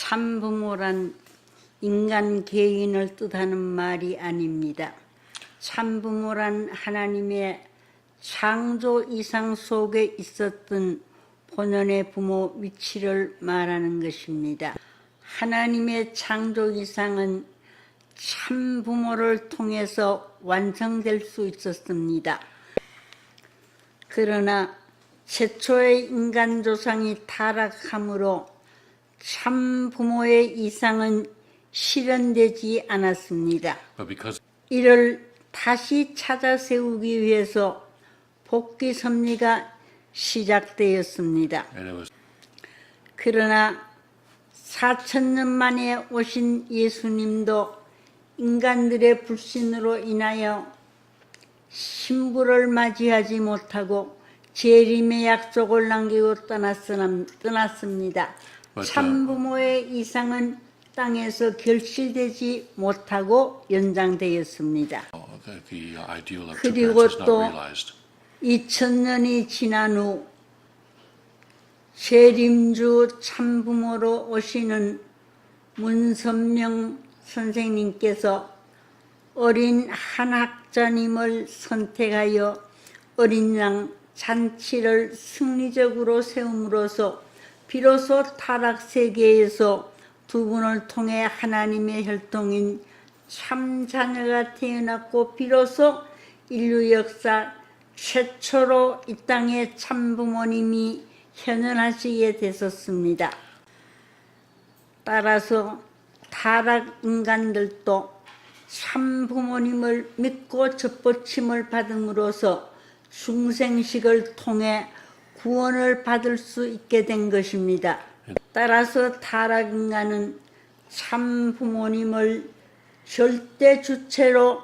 참부모란 인간 개인을 뜻하는 말이 아닙니다. 참부모란 하나님의 창조 이상 속에 있었던 본연의 부모 위치를 말하는 것입니다. 하나님의 창조 이상은 참부모를 통해서 완성될 수 있었습니다. 그러나 최초의 인간 조상이 타락함으로 참부모의 이상은 실현되지 않았습니다. 이를 다시 찾아 세우기 위해서 복귀 섭리가 시작되었습니다. 그러나 4000년 만에 오신 예수님도 인간들의 불신으로 인하여 신부를 맞이하지 못하고 재림의 약속을 남기고 떠났습니다. 참부모의 이상은 땅에서 결실되지 못하고 연장되었습니다. 그리고 또 2000년이 지난 후 재림주 참부모로 오시는 문선명 선생님께서 어린 한학자님을 선택하여 어린 양 잔치를 승리적으로 세움으로써 비로소 타락세계에서 두 분을 통해 하나님의 혈통인 참자녀가 태어났고 비로소 인류 역사 최초로 이 땅에 참부모님이 현현하시게 되었습니다. 따라서 타락 인간들도 참부모님을 믿고 접붙임을 받음으로써 중생식을 통해 구원을 받을 수 있게 된 것입니다. 따라서 타락 인간은 참부모님을 절대 주체로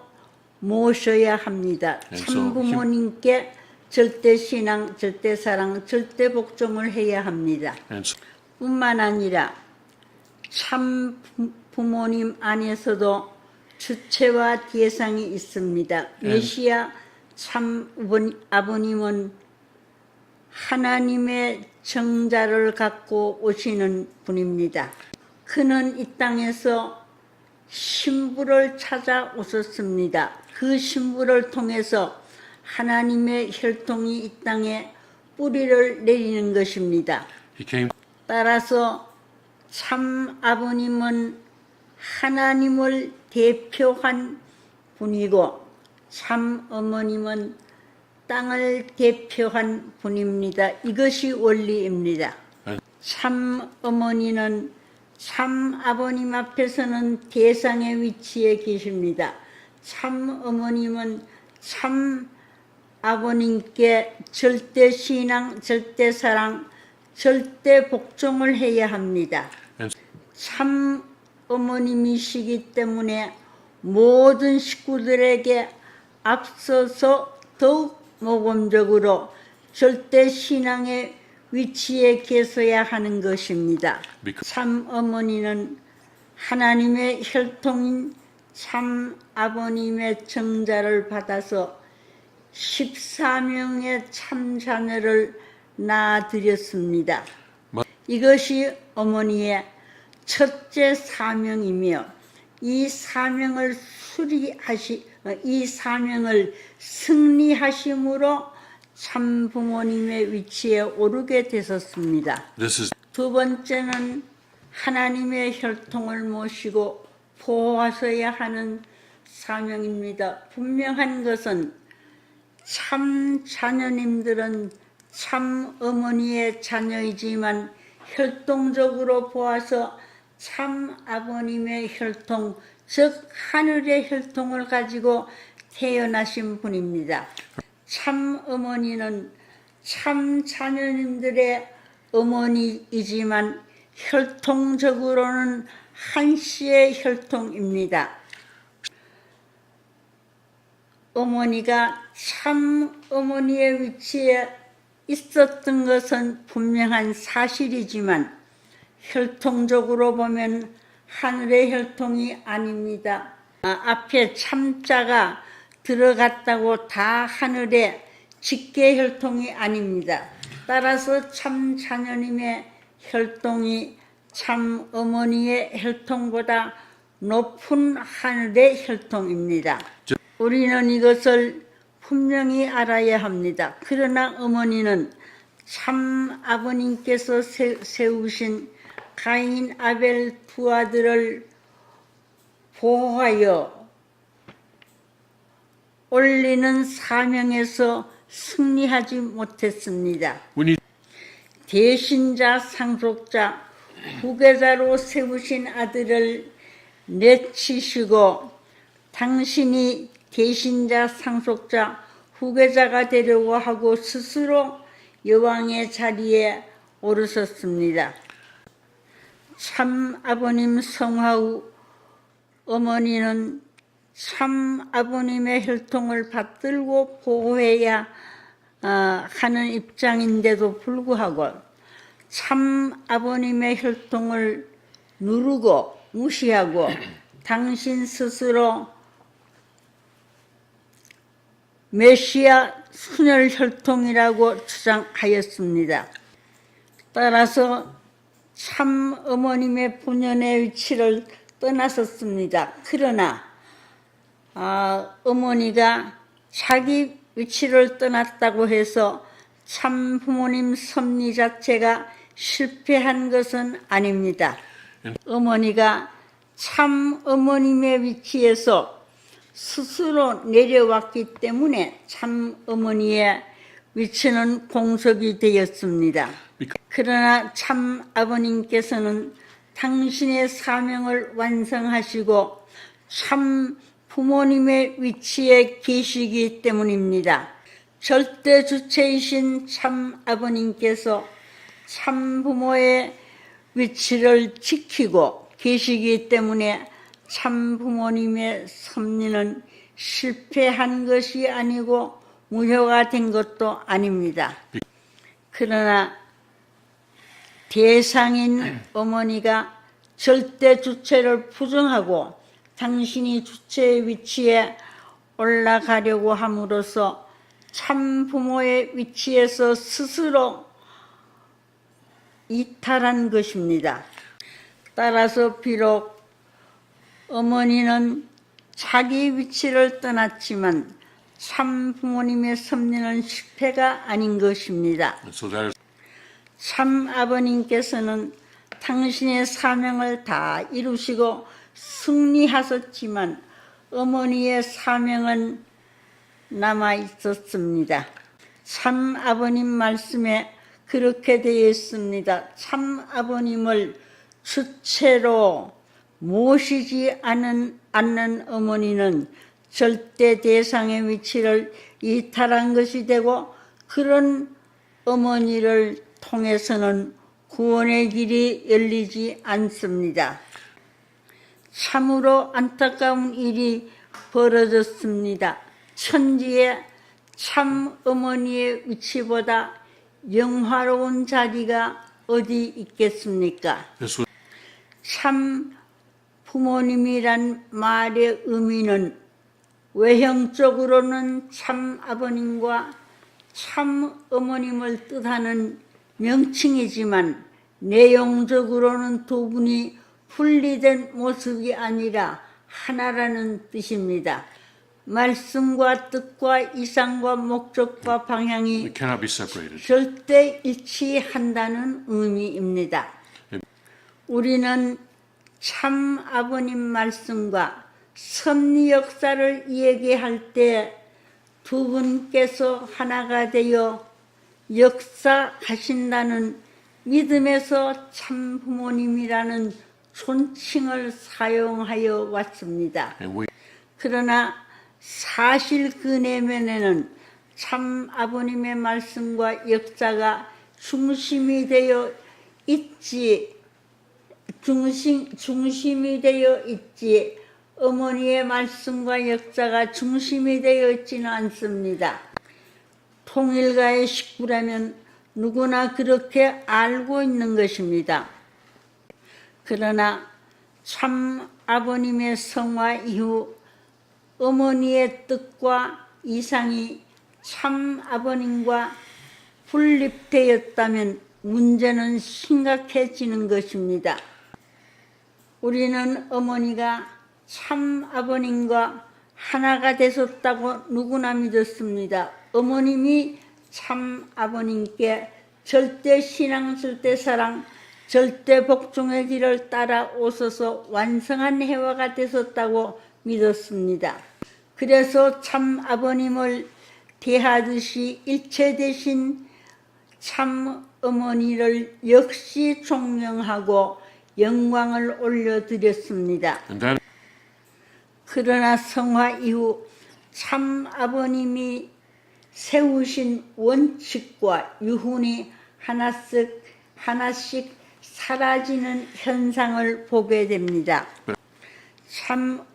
모셔야 합니다. 참부모님께 절대 신앙, 절대 사랑, 절대 복종을 해야 합니다. 뿐만 아니라 참부모님 안에서도 주체와 대상이 있습니다. 메시아 참아버님은 하나님의 정자를 갖고 오시는 분입니다. 그는 이 땅에서 신부를 찾아 오셨습니다. 그 신부를 통해서 하나님의 혈통이 이 땅에 뿌리를 내리는 것입니다. 따라서 참 아버님은 하나님을 대표한 분이고 참 어머님은 땅을 대표한 분입니다. 이것이 원리입니다. 참 어머니는 참 아버님 앞에서는 대상의 위치에 계십니다. 참 어머님은 참 아버님께 절대 신앙, 절대 사랑, 절대 복종을 해야 합니다. 참 어머님이시기 때문에 모든 식구들에게 앞서서 더욱 모범적으로 절대 신앙의 위치에 계셔야 하는 것입니다. 참 어머니는 하나님의 혈통인 참 아버님의 정자를 받아서 14명의 참 자녀를 낳아드렸습니다. 이것이 어머니의 첫째 사명이며 이 사명을 승리하심으로 참부모님의 위치에 오르게 되었습니다. 두 번째는 하나님의 혈통을 모시고 보호하셔야 하는 사명입니다. 분명한 것은 참 자녀님들은 참 어머니의 자녀이지만 혈통적으로 보아서 참 아버님의 혈통, 즉 하늘의 혈통을 가지고 태어나신 분입니다. 참 어머니는 참 자녀님들의 어머니이지만 혈통적으로는 한씨의 혈통입니다. 어머니가 참 어머니의 위치에 있었던 것은 분명한 사실이지만 혈통적으로 보면 하늘의 혈통이 아닙니다. 앞에 참자가 들어갔다고 다 하늘의 직계 혈통이 아닙니다. 따라서 참 자녀님의 혈통이 참 어머니의 혈통보다 높은 하늘의 혈통입니다. 우리는 이것을 분명히 알아야 합니다. 그러나 어머니는 참 아버님께서 세우신 가인, 아벨 두 아들을 보호하여 올리는 사명에서 승리하지 못했습니다. 대신자, 상속자, 후계자로 세우신 아들을 내치시고 당신이 대신자, 상속자, 후계자가 되려고 하고 스스로 여왕의 자리에 오르셨습니다. 참 아버님 성화 후 어머니는 참 아버님의 혈통을 받들고 보호해야 하는 입장인데도 불구하고 참 아버님의 혈통을 누르고 무시하고 당신 스스로 메시아 순혈 혈통이라고 주장하였습니다. 따라서 참 어머님의 본연의 위치를 떠나섰습니다. 그러나 어머니가 자기 위치를 떠났다고 해서 참 부모님 섭리 자체가 실패한 것은 아닙니다. 어머니가 참 어머님의 위치에서 스스로 내려왔기 때문에 참 어머니의 위치는 공석이 되었습니다. 그러나 참 아버님께서는 당신의 사명을 완성하시고 참 부모님의 위치에 계시기 때문입니다. 절대 주체이신 참 아버님께서 참 부모의 위치를 지키고 계시기 때문에 참 부모님의 섭리는 실패한 것이 아니고 무효가 된 것도 아닙니다. 그러나 대상인 어머니가 절대 주체를 부정하고 당신이 주체의 위치에 올라가려고 함으로써 참 부모의 위치에서 스스로 이탈한 것입니다. 따라서 비록 어머니는 자기 위치를 떠났지만 참 부모님의 섭리는 실패가 아닌 것입니다. 참 아버님께서는 당신의 사명을 다 이루시고 승리하셨지만 어머니의 사명은 남아 있었습니다. 참 아버님 말씀에 그렇게 되어 있습니다. 참 아버님을 주체로 모시지 않는 어머니는 절대 대상의 위치를 이탈한 것이 되고 그런 어머니를 통해서는 구원의 길이 열리지 않습니다. 참으로 안타까운 일이 벌어졌습니다. 천지에 참 어머니의 위치보다 영화로운 자리가 어디 있겠습니까? 참 부모님이란 말의 의미는 외형적으로는 참 아버님과 참 어머님을 뜻하는 명칭이지만 내용적으로는 두 분이 분리된 모습이 아니라 하나라는 뜻입니다. 말씀과 뜻과 이상과 목적과 방향이 절대 일치한다는 의미입니다. 우리는 참 아버님 말씀과 섭리 역사를 얘기할 때 두 분께서 하나가 되어 역사하신다는 믿음에서 참 부모님이라는 존칭을 사용하여 왔습니다. 그러나 사실 그 내면에는 참 아버님의 말씀과 역사가 중심이 되어 있지 어머니의 말씀과 역사가 중심이 되어 있지는 않습니다. 통일가의 식구라면 누구나 그렇게 알고 있는 것입니다. 그러나 참 아버님의 성화 이후 어머니의 뜻과 이상이 참 아버님과 분립되었다면 문제는 심각해지는 것입니다. 우리는 어머니가 참 아버님과 하나가 되셨다고 누구나 믿었습니다. 어머님이 참 아버님께 절대 신앙, 절대 사랑, 절대 복종의 길을 따라 오셔서 완성한 해화가 되셨다고 믿었습니다. 그래서 참 아버님을 대하듯이 일체 대신 참 어머니를 역시 존경하고 영광을 올려드렸습니다. 그러나 성화 이후 참 아버님이 세우신 원칙과 유훈이 하나씩 사라지는 현상을 보게 됩니다. 참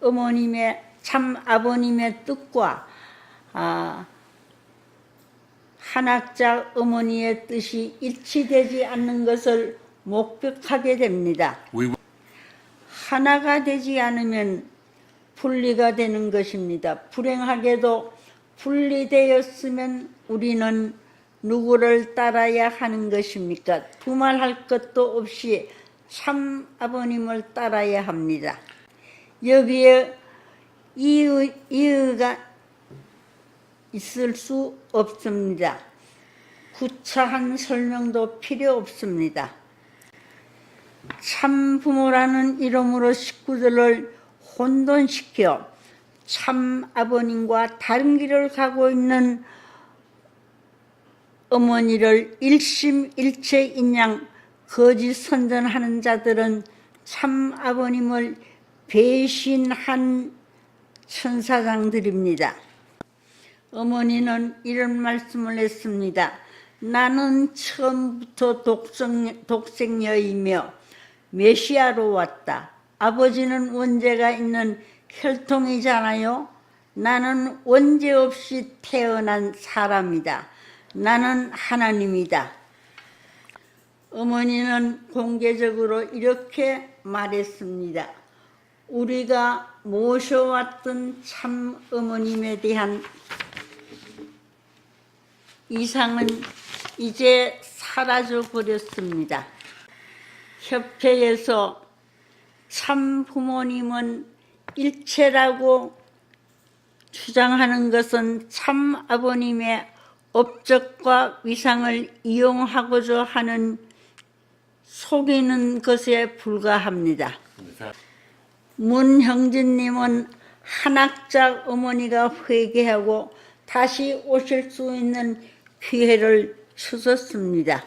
아버님의 뜻과 한학자 어머니의 뜻이 일치되지 않는 것을 목격하게 됩니다. 하나가 되지 않으면 분리가 되는 것입니다. 불행하게도 분리되었으면 우리는 누구를 따라야 하는 것입니까? 두말할 것도 없이 참 아버님을 따라야 합니다. 여기에 이의가 있을 수 없습니다. 구차한 설명도 필요 없습니다. 참 부모라는 이름으로 식구들을 혼돈시켜 참 아버님과 다른 길을 가고 있는 어머니를 일심일체인 양 거짓 선전하는 자들은 참 아버님을 배신한 천사장들입니다. 어머니는 이런 말씀을 했습니다. 나는 처음부터 독생녀이며 메시아로 왔다. 아버지는 원죄가 있는 혈통이잖아요. 나는 원죄 없이 태어난 사람이다. 나는 하나님이다. 어머니는 공개적으로 이렇게 말했습니다. 우리가 모셔왔던 참 어머님에 대한 이상은 이제 사라져 버렸습니다. 협회에서 참 부모님은 일체라고 주장하는 것은 참 아버님의 업적과 위상을 이용하고자 하는 속이는 것에 불과합니다. 문형진님은 한학자 어머니가 회개하고 다시 오실 수 있는 기회를 주셨습니다.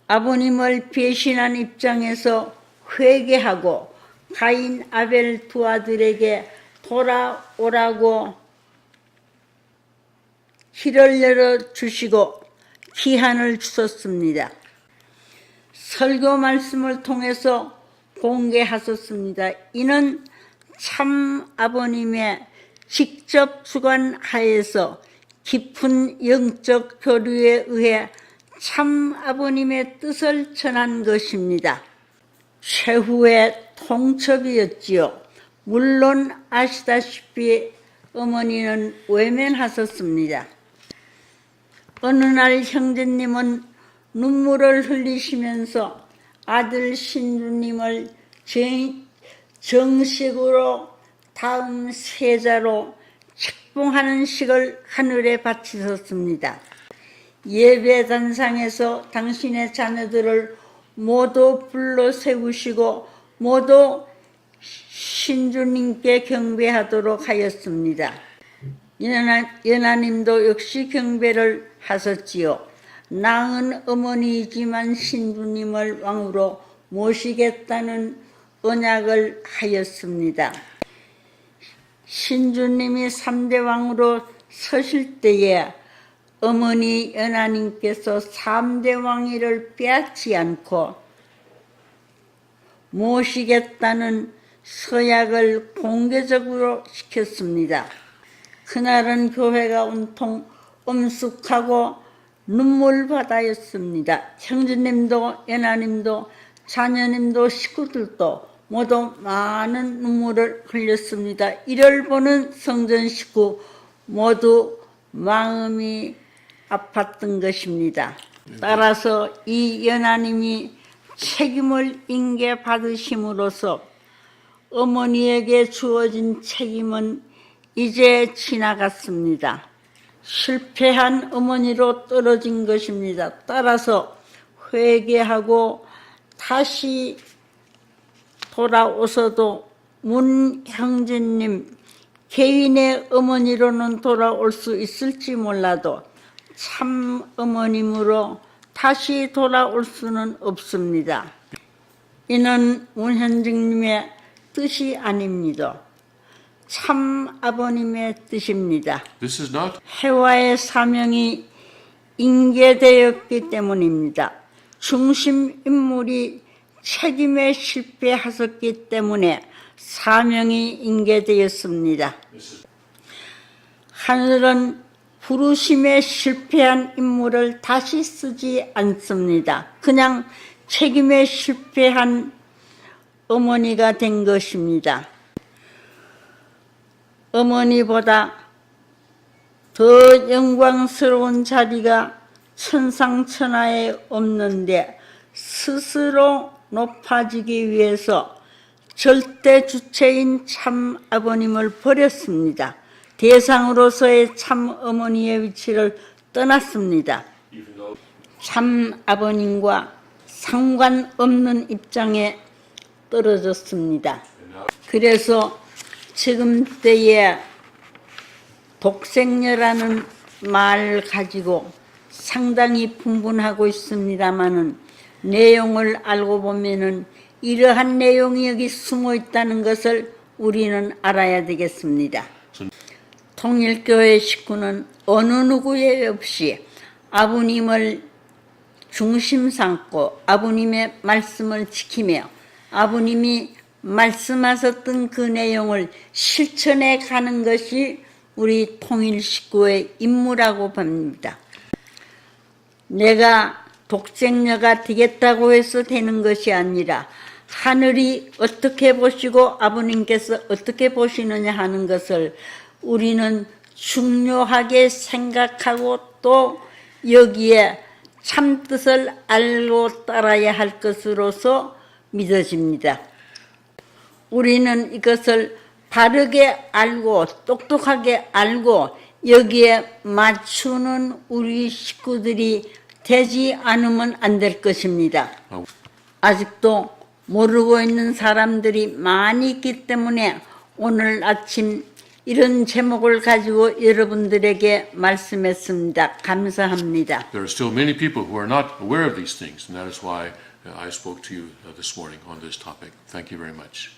아버님을 배신한 입장에서 회개하고 가인 아벨 두 아들에게 돌아오라고 길을 열어주시고 기한을 주셨습니다. 설교 말씀을 통해서 공개하셨습니다. 이는 참 아버님의 직접 주관하에서 깊은 영적 교류에 의해 참 아버님의 뜻을 전한 것입니다. 최후의 통첩이었지요. 물론 아시다시피 어머니는 외면하셨습니다. 어느 날 형제님은 눈물을 흘리시면서 아들 신주님을 정식으로 다음 세자로 책봉하는 식을 하늘에 바치셨습니다. 예배단상에서 당신의 자녀들을 모두 불러 세우시고 모두 신주님께 경배하도록 하였습니다. 연하님도 역시 경배를 하셨지요. 낳은 어머니이지만 신주님을 왕으로 모시겠다는 언약을 하였습니다. 신주님이 3대 왕으로 서실 때에 어머니 연하님께서 3대 왕위를 빼앗지 않고 모시겠다는 서약을 공개적으로 시켰습니다. 그날은 교회가 온통 엄숙하고 눈물바다였습니다. 형제님도 연하님도 자녀님도 식구들도 모두 많은 눈물을 흘렸습니다. 이를 보는 성전 식구 모두 마음이 아팠던 것입니다. 따라서 이 연하님이 책임을 인계받으심으로써 어머니에게 주어진 책임은 이제 지나갔습니다. 실패한 어머니로 떨어진 것입니다. 따라서 회개하고 다시 돌아오셔도 문형진님 개인의 어머니로는 돌아올 수 있을지 몰라도 참 어머님으로 다시 돌아올 수는 없습니다. 이는 문현진님의 뜻이 아닙니다. 참 아버님의 뜻입니다. This is not 해와의 사명이 인계되었기 때문입니다. 중심 인물이 책임에 실패하셨기 때문에 사명이 인계되었습니다. 하늘은 부르심에 실패한 인물을 다시 쓰지 않습니다. 그냥 책임에 실패한 어머니가 된 것입니다. 어머니보다 더 영광스러운 자리가 천상천하에 없는데 스스로 높아지기 위해서 절대 주체인 참 아버님을 버렸습니다. 대상으로서의 참 어머니의 위치를 떠났습니다. 참 아버님과 상관없는 입장에 떨어졌습니다. 그래서 지금 때에 독생녀라는 말 가지고 상당히 분분하고 있습니다마는 내용을 알고 보면은 이러한 내용이 여기 숨어 있다는 것을 우리는 알아야 되겠습니다. 통일교회 식구는 어느 누구에 없이 아버님을 중심 삼고 아버님의 말씀을 지키며 아버님이 말씀하셨던 그 내용을 실천해 가는 것이 우리 통일 식구의 임무라고 봅니다. 내가 독생녀가 되겠다고 해서 되는 것이 아니라 하늘이 어떻게 보시고 아버님께서 어떻게 보시느냐 하는 것을 우리는 중요하게 생각하고 또 여기에 참뜻을 알고 따라야 할 것으로서 믿어집니다. 우리는 이것을 바르게 알고 똑똑하게 알고 여기에 맞추는 우리 식구들이 되지 않으면 안 될 것입니다. 아직도 모르고 있는 사람들이 많이 있기 때문에 오늘 아침 이런 제목을 가지고 여러분들에게 말씀했습니다. 감사합니다. There are still many people who are not aware of these things, and that is why I spoke to you this morning on this topic. Thank you very much.